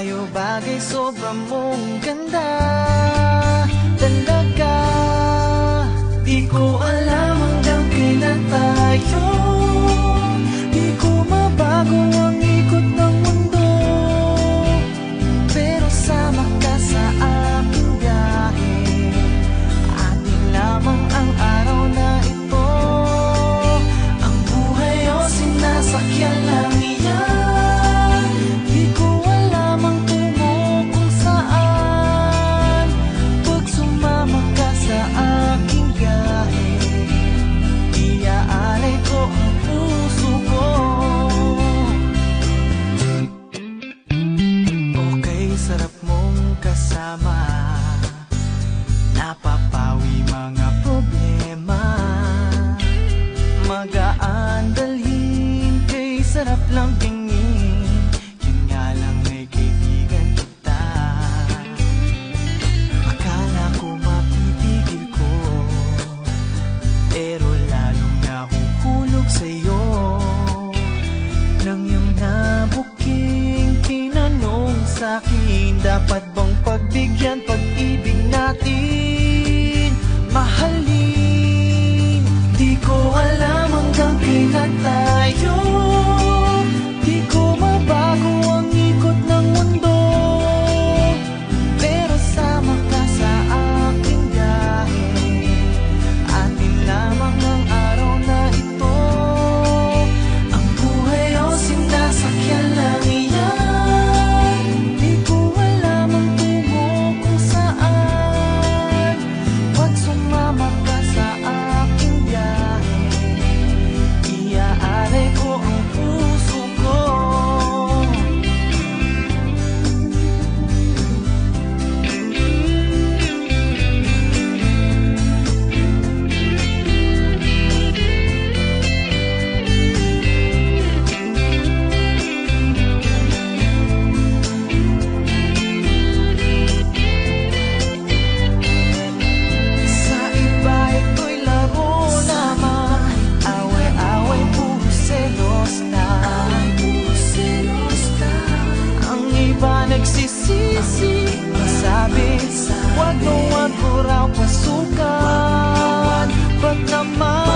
tayo bagay, sobrang mong ganda talaga. Di ko alam hanggang kailan tayo, di ko mabago ang ikot ng mundo, pero sama ka sa aking biyahe. Atin lamang ang araw na ito, ang buhay o sinasakyan lang iyan. Di ko alam ang tungo kung saan, pag sumama ka sa aking biyahe, iaalay ko ang puso ko. Okay, sarap mong kasama, napapawi mga problema. Magaan dalhin, kay sarap lang tingin, yun nga lang ay kaibigan kita. Akala ko mapipigil ko, pero lalong nahuhulog sa'yo. Nang iyong nabuking tinanong sa'kin, dapat bang pagbigyan pag-ibig natin, mahalin? Di ko alam hanggang kailan tayo, di ko mabago ang ikot ng mundo, pero sama ka sa aking biyahe. Atin lamang ang araw na ito, ang buhay o sinasakyan lang iyan. Di ko alam ang tungo kung saan, pag sumama ka sa aking biyahe, iaalay ko ang puso ko. Sa iba ito'y laro lamang, away-away, puro selos lang. Ang iba nagsisisi, sabi, wag mo raw pasukan. Ba't naman